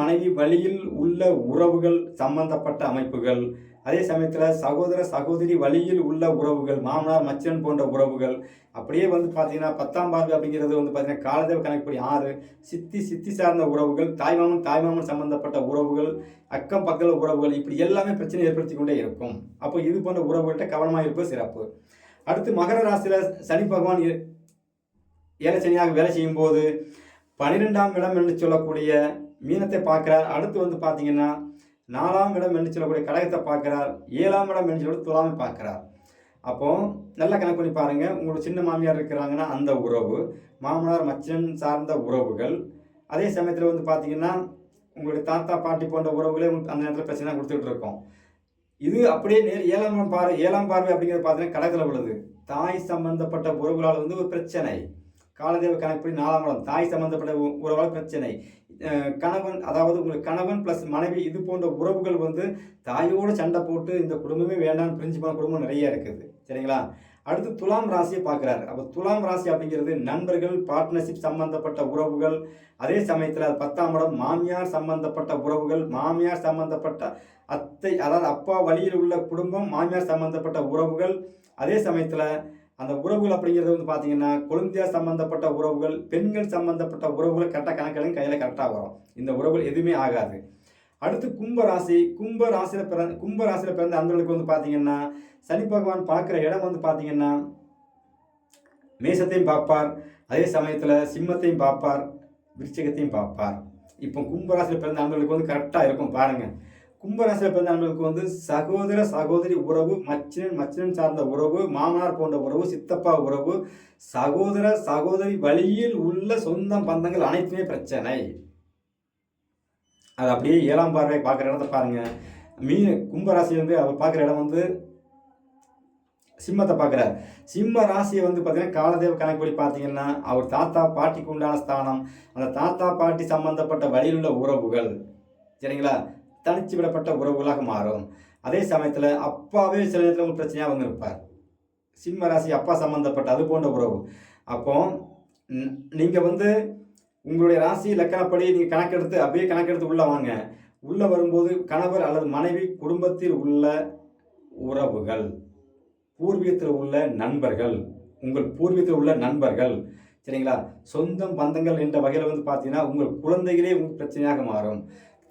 மனைவி வழியில் உள்ள உறவுகள் சம்பந்தப்பட்ட அமைப்புகள், அதே சமயத்தில் சகோதரி வழியில் உள்ள உறவுகள், மாமனார் மச்சன் போன்ற உறவுகள், அப்படியே வந்து பார்த்தீங்கன்னா 10ஆம் பார்வை அப்படிங்கிறது வந்து பார்த்தீங்கன்னா காலதேவ கணக்குப்படி 6, சித்தி சார்ந்த உறவுகள், தாய்மாமன் சம்பந்தப்பட்ட உறவுகள், அக்கம் பக்கத்தில் உறவுகள், இப்படி எல்லாமே பிரச்சனை ஏற்படுத்தி கொண்டே இருக்கும். அப்போ இது போன்ற உறவுகள்கிட்ட கவனமாக இருப்பது சிறப்பு. அடுத்து மகர ராசியில் சனி பகவான் ஏழச்சனியாக வேலை செய்யும் போது 12ஆம் இடம் என்று சொல்லக்கூடிய மீனத்தை பார்க்கிறார். அடுத்து வந்து பார்த்தீங்கன்னா 4ஆம் இடம் என்று சொல்லக்கூடிய கடகத்தை பார்க்கிறார். 7ஆம் இடம் என்று சொல்லி துலாமை பார்க்கிறார். அப்போ நல்லா கணக்கு பண்ணி பாருங்க. உங்களுக்கு சின்ன மாமியார் இருக்கிறாங்கன்னா அந்த உறவு, மாமனார் மச்சன் சார்ந்த உறவுகள், அதே சமயத்தில் வந்து பார்த்தீங்கன்னா உங்களுடைய தாத்தா பாட்டி போன்ற உறவுகளே அந்த நேரத்தில் பிரச்சனை கொடுத்துட்டு இருக்கோம். இது அப்படியே நேர் 7ஆம் பார்வை அப்படிங்கிறது பார்த்தீங்கன்னா கடகத்தில் உள்ளது. தாய் சம்பந்தப்பட்ட உறவுகளால் வந்து ஒரு பிரச்சனை. காலதேவ கணக்குப்படி 4ஆம் இடம் தாய் சம்பந்தப்பட்ட உறவால் பிரச்சனை. கணவன், அதாவது உங்களுக்கு கணவன் ப்ளஸ் மனைவி, இது போன்ற உறவுகள் வந்து தாயோடு சண்டை போட்டு இந்த குடும்பமே வேண்டாம்னு பிரிஞ்சு போன குடும்பம் நிறைய இருக்குது. சரிங்களா? அடுத்து துலாம் ராசியை பார்க்குறாரு. அப்போ துலாம் ராசி அப்படிங்கிறது நண்பர்கள், பார்ட்னர்ஷிப் சம்பந்தப்பட்ட உறவுகள், அதே சமயத்தில் 10ஆம் இடம் மாமியார் சம்பந்தப்பட்ட உறவுகள், மாமியார் சம்பந்தப்பட்ட அத்தை, அதாவது அப்பா வழியில் உள்ள குடும்பம், மாமியார் சம்பந்தப்பட்ட உறவுகள், அதே சமயத்தில் அந்த உறவுகள் அப்படிங்கிறது வந்து பார்த்தீங்கன்னா குழந்தையார் சம்பந்தப்பட்ட உறவுகள், பெண்கள் சம்பந்தப்பட்ட உறவுகள் கரெக்டாக கணக்கெடுங்க, கையில் கரெக்டாக வரும். இந்த உறவுகள் எதுவுமே ஆகாது. அடுத்து கும்ப ராசியில் பிறந்த அன்பர்களுக்கு வந்து பார்த்தீங்கன்னா சனி பகவான் பார்க்குற இடம் வந்து பார்த்தீங்கன்னா மேசத்தையும் பார்ப்பார், அதே சமயத்தில் சிம்மத்தையும் பார்ப்பார், விருச்சிகத்தையும் பார்ப்பார். இப்போ கும்பராசியில் பிறந்த அன்பர்களுக்கு வந்து கரெக்டாக இருக்கும் பாருங்கள். கும்பராசியில் பிறந்த அன்பர்களுக்கு வந்து சகோதரி உறவு, மச்சனன் சார்ந்த உறவு, மாமனார் போன்ற உறவு, சித்தப்பா உறவு, சகோதரி வழியில் உள்ள சொந்தம் பந்தங்கள் அனைத்துமே பிரச்சனை. அது அப்படியே 7ஆம் பார்வை பார்க்குற இடத்த பாருங்க. கும்பராசி வந்து அவர் பார்க்குற இடம் வந்து சிம்மத்தை பார்க்குறார். சிம்ம ராசியை வந்து பார்த்தீங்கன்னா காலதேவ கணக்குப்படி பார்த்தீங்கன்னா அவர் தாத்தா பாட்டிக்கு உண்டான ஸ்தானம். அந்த தாத்தா பாட்டி சம்பந்தப்பட்ட வழியில் உள்ள உறவுகள், சரிங்களா, தனிச்சு விடப்பட்ட உறவுகளாக மாறும். அதே சமயத்தில் அப்பாவே சில நேரத்தில் ஒரு பிரச்சனையாக வந்து இருப்பார். சிம்ம ராசி அப்பா சம்பந்தப்பட்ட அது போன்ற உறவு. அப்போ நீங்கள் வந்து உங்களுடைய ராசி லக்கணப்படி நீங்கள் கணக்கெடுத்து உள்ளே வாங்க. உள்ளே வரும்போது கணவர் அல்லது மனைவி, குடும்பத்தில் உள்ள உறவுகள், பூர்வீகத்தில் உள்ள நண்பர்கள், உங்கள் பூர்வீகத்தில் உள்ள நண்பர்கள், சரிங்களா? சொந்தம் பந்தங்கள் என்ற வகையில் வந்து பார்த்தீங்கன்னா உங்கள் குழந்தைகளே உங்களுக்கு பிரச்சனையாக மாறும்.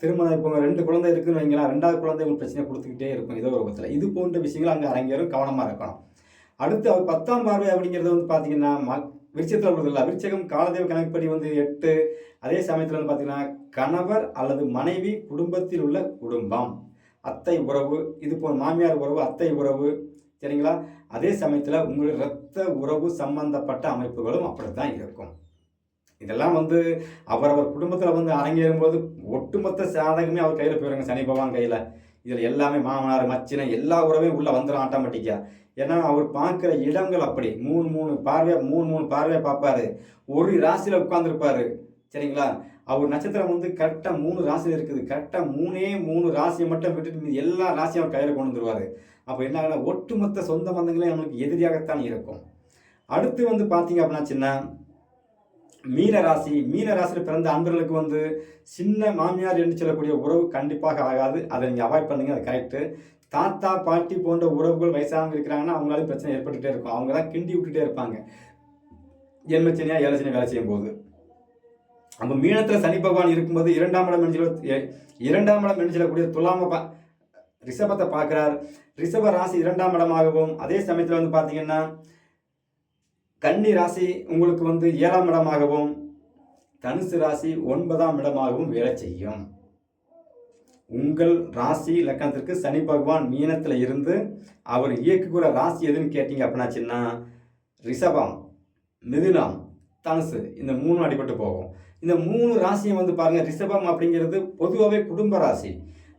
திருமணம் இப்போ 2 குழந்தை இருக்குன்னு வைங்களேன், 2வது குழந்தை உங்களுக்கு பிரச்சனை கொடுத்துக்கிட்டே இருக்கும் ஏதோ ஒரு விதத்தில். இது போன்ற விஷயங்கள் அங்கே அரங்கேறும், கவனமாக இருக்கணும். அடுத்து அவர் 10ஆம் பார்வை அப்படிங்கிறது வந்து பார்த்தீங்கன்னா விருச்சிகத்தில் உள்ளதில்ல. விருச்சிகம் காலதேவ கணக்குப்படி வந்து 8. அதே சமயத்தில் வந்து பார்த்தீங்கன்னா கணவர் அல்லது மனைவி, குடும்பத்தில் உள்ள குடும்பம், அத்தை உறவு, இது போல் மாமியார் உறவு, அத்தை உறவு, சரிங்களா? அதே சமயத்தில் உங்களுடைய இரத்த உறவு சம்பந்தப்பட்ட அமைப்புகளும் அப்படித்தான் இருக்கும். இதெல்லாம் வந்து அவரவர் குடும்பத்தில் வந்து அரங்கேறும் போது ஒட்டுமொத்த சாதகமே அவர் கையில் போயிடுங்க, சனி பகவான் கையில். இதில் எல்லாமே மாமனார், மச்சினை எல்லா உறவையும் உள்ளே வந்துடும் ஆட்டோமேட்டிக்காக. ஏன்னா அவர் பார்க்குற இடங்கள் அப்படி 3 பார்வையாக பார்ப்பாரு. ஒரு ராசியில் உட்கார்ந்துருப்பாரு, சரிங்களா? அவர் நட்சத்திரம் வந்து கரெக்டாக 3 ராசியில் இருக்குது. கரெக்டாக 3 ராசியை மட்டும் விட்டுட்டு எல்லா ராசியும் அவர் கையில் கொண்டு வந்துருவார். அப்போ என்ன ஆகுனா ஒட்டுமொத்த சொந்த பந்தங்களே நம்மளுக்கு எதிரியாகத்தான் இருக்கும். அடுத்து வந்து பார்த்தீங்க அப்படின்னா சின்ன மீன ராசியில் பிறந்த அன்பர்களுக்கு வந்து சின்ன மாமியார் என்று சொல்லக்கூடிய உறவு கண்டிப்பாக ஆகாது. அதை நீங்கள் அவாய்ட் பண்ணுங்கள், அது கரெக்டு. தாத்தா பாட்டி போன்ற உறவுகள் வயசானவங்க இருக்கிறாங்கன்னா அவங்களாலும் பிரச்சனை ஏற்பட்டுகிட்டே இருக்கும். அவங்க தான் கிண்டி விட்டுட்டே இருப்பாங்க, ஜென்மச்சனியா ஏழச்சனியா வேலை செய்யும் போது. அப்போ மீனத்தில் சனி பகவான் இருக்கும்போது 2ஆம் இடம் என்று சொல்லக்கூடிய ரிஷபத்தை பார்க்குறார். ரிஷப ராசி 2ஆம் இடமாகவும், அதே சமயத்தில் வந்து பார்த்தீங்கன்னா கன்னி ராசி உங்களுக்கு வந்து 7ஆம் இடமாகவும், தனுசு ராசி 9ஆம் இடமாகவும் வேலை செய்யும். உங்கள் ராசி லக்கணத்திற்கு சனி பகவான் மீனத்தில் இருந்து அவர் இயக்குகிற ராசி எதுன்னு கேட்டீங்க அப்படின்னாச்சுன்னா ரிஷபம், மிதுனம், தனுசு, இந்த 3 அடிபட்டு போகும். இந்த 3 ராசியும் வந்து பாருங்கள், ரிஷபம் அப்படிங்கிறது பொதுவாகவே குடும்ப ராசி.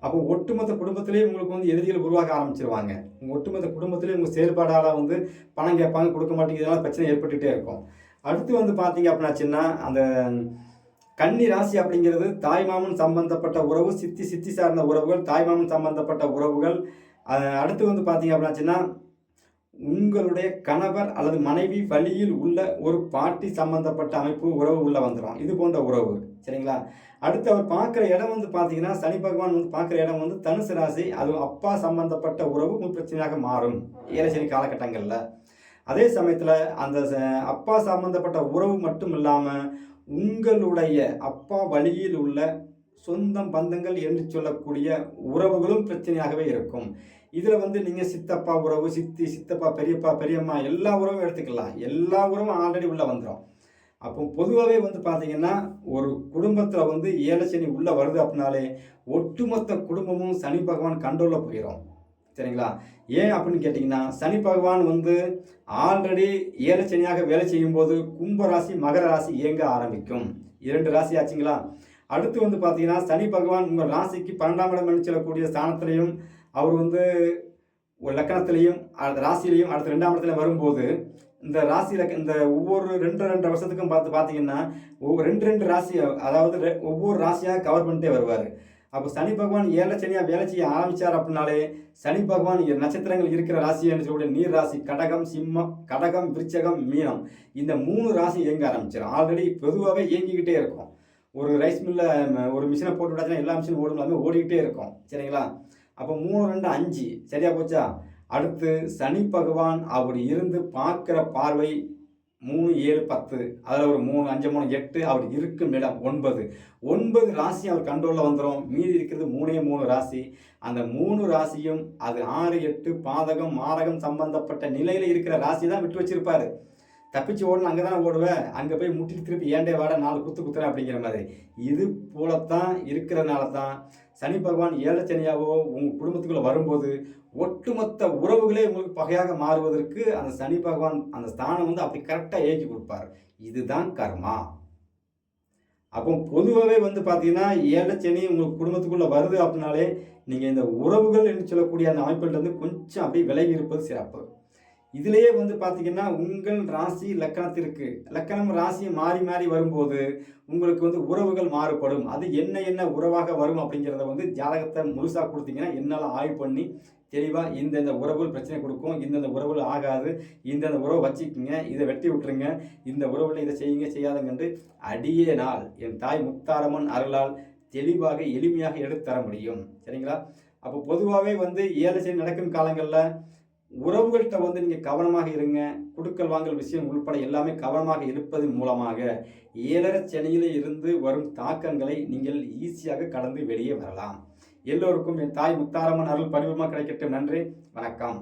அப்போ ஒட்டுமொத்த குடும்பத்திலேயே உங்களுக்கு வந்து எதிரிகள் உருவாக ஆரம்பிச்சிருவாங்க. ஒட்டுமொத்த குடும்பத்திலேயே உங்கள் செயல்பாடால் வந்து பணம் கேட்பாங்க, கொடுக்க மாட்டேங்கிறதுனால பிரச்சனை ஏற்பட்டுகிட்டே இருக்கும். அடுத்து வந்து பார்த்தீங்க அப்படின்னாச்சுன்னா அந்த கன்னி ராசி அப்படிங்கிறது தாய்மாமன் சம்பந்தப்பட்ட உறவு, சித்தி சார்ந்த உறவுகள், தாய்மாமன் சம்பந்தப்பட்ட உறவுகள். அடுத்து வந்து பார்த்தீங்க அப்படின்னாச்சுன்னா உங்களுடைய கணவர் அல்லது மனைவி வழியில் உள்ள ஒரு பாட்டி சம்பந்தப்பட்ட அமைப்பு உறவு உள்ள வந்துடும், இது போன்ற உறவு, சரிங்களா? அடுத்து அவர் பார்க்குற இடம் வந்து பார்த்தீங்கன்னா சனி பகவான் வந்து பார்க்குற இடம் வந்து தனுசு ராசி. அது அப்பா சம்பந்தப்பட்ட உறவு பிரச்சனையாக மாறும் ஏழச்சனி காலகட்டங்களில். அதே சமயத்தில் அந்த அப்பா சம்பந்தப்பட்ட உறவு மட்டும் இல்லாமல் உங்களுடைய அப்பா வழியில் உள்ள சொந்தம் பந்தங்கள் என்று சொல்லக்கூடிய உறவுகளும் பிரச்சனையாகவே இருக்கும். இதில் வந்து நீங்கள் சித்தப்பா உறவு, சித்தப்பா, பெரியப்பா, பெரியம்மா எல்லா உறவும் எடுத்துக்கலாம். எல்லா உறவும் ஆல்ரெடி உள்ளே வந்துடும். அப்போ பொதுவாகவே வந்து பார்த்தீங்கன்னா ஒரு குடும்பத்தில் வந்து ஏழச்சனி உள்ளே வருது அப்படின்னாலே ஒட்டுமொத்த குடும்பமும் சனி பகவான் கண்ட்ரோலில் போயிடும், சரிங்களா? ஏன் அப்படின்னு கேட்டிங்கன்னா சனி பகவான் வந்து ஆல்ரெடி ஏழச்சனியாக வேலை செய்யும்போது கும்பராசி, மகர ராசி இயங்க ஆரம்பிக்கும். 2 ராசி ஆச்சுங்களா? அடுத்து வந்து பார்த்தீங்கன்னா சனி பகவான் உங்கள் ராசிக்கு 12ஆம் இடம் என்று சொல்லக்கூடிய ஸ்தானத்திலையும் அவர் வந்து ஒரு லக்கணத்திலையும் ராசியிலையும் அடுத்த 2ஆம் இடத்துல வரும்போது இந்த ராசியில் இந்த ஒவ்வொரு 2 வருஷத்துக்கும் பார்த்தீங்கன்னா 2 ராசி, அதாவது ஒவ்வொரு ராசியாக கவர் பண்ணிட்டே வருவார். அப்போ சனி பகவான் ஏழச்சனியாக வேலை செய்ய ஆரம்பித்தார் அப்படின்னாலே சனி பகவான் நட்சத்திரங்கள் இருக்கிற ராசி என்று சொல்லக்கூடிய நீர் ராசி கடகம், சிம்மம், கடகம், விருச்சகம், மீனம், இந்த 3 ராசி இயங்க ஆரம்பிச்சிடும். ஆல்ரெடி பொதுவாகவே இயங்கிக்கிட்டே இருக்கும். ஒரு ரைஸ் மில்லில் ஒரு மிஷினை போட்டு விட்டாச்சுன்னா எல்லா மிஷினும் ஓடுமே ஓடிக்கிட்டே இருக்கும், சரிங்களா? அப்போ 3, 2, 5 சரியா போச்சா? அடுத்து சனி பகவான் அவர் இருந்து பார்க்குற பார்வை 3, 7, 10, அதில் ஒரு 3, 5, 3, 8, அவர் இருக்கும் இடம் 9 ராசி அவர் கண்ட்ரோலில் வந்துடும். மீதி இருக்கிறது 3 ராசி. அந்த 3 ராசியும் அது 6, 8 பாதகம், மாரகம் சம்பந்தப்பட்ட நிலையில் இருக்கிற ராசி தான் விட்டு வச்சிருப்பாரு. தப்பிச்சு ஓடணும், அங்கே தானே ஓடுவேன், அங்கே போய் முட்டிட்டு திருப்பி ஏண்டே வாட 4 குத்துறேன் அப்படிங்கிற மாதிரி. இது போலத்தான் இருக்கிறதுனால தான் சனி பகவான் ஏழச்சனியாவோ உங்கள் குடும்பத்துக்குள்ளே வரும்போது ஒட்டுமொத்த உறவுகளே உங்களுக்கு பகையாக மாறுவதற்கு அந்த சனி பகவான் அந்த ஸ்தானம் வந்து அப்படி கரெக்டாக ஏக்கி கொடுப்பார். இதுதான் கர்மா. அப்போ பொதுவாகவே வந்து பார்த்தீங்கன்னா ஏழச்சனி உங்களுக்கு குடும்பத்துக்குள்ளே வருது அப்படின்னாலே நீங்கள் இந்த உறவுகள் என்று சொல்லக்கூடிய அந்த அமைப்புலேருந்து கொஞ்சம் அப்படியே விலகி இருப்பது சிறப்பு. இதிலேயே வந்து பார்த்தீங்கன்னா உங்கள் ராசி லக்கணத்திற்கு லக்கணம் ராசி மாறி மாறி வரும்போது உங்களுக்கு வந்து உறவுகள் மாறுபடும். அது என்ன உறவாக வரும் அப்படிங்கிறத வந்து ஜாதகத்தை முழுசாக கொடுத்தீங்கன்னா என்னால் ஆய்வு பண்ணி தெளிவாக இந்தந்த உறவுகள் பிரச்சனை கொடுக்கும், இந்தந்த உறவுகள் ஆகாது, இந்தந்த உறவை வச்சுக்கோங்க, இதை வெட்டி விட்டுருங்க, இந்த உறவில் இதை செய்யுங்க செய்யாதங்கன்று அடியே நாள் என் தாய் முத்தாரம்மன் அருளால் தெளிவாக எளிமையாக எடுத்து தர முடியும். சரிங்களா? அப்போ பொதுவாகவே வந்து 7 சனி நடக்கும் காலங்களில் உறவுகள்கிட்ட வந்து நீங்கள் கவனமாக இருங்க. குடுக்கல் வாங்கல் விஷயம் உள்பட எல்லாமே கவனமாக இருப்பதன் மூலமாக 7 சனியில இருந்து வரும் தாக்கங்களை நீங்கள் ஈஸியாக கடந்து வெளியே வரலாம். எல்லோருக்கும் என் தாய் முத்தாரம்மன் அருள் பரிபூர்ணமாக கிடைக்கட்டும். நன்றி, வணக்கம்.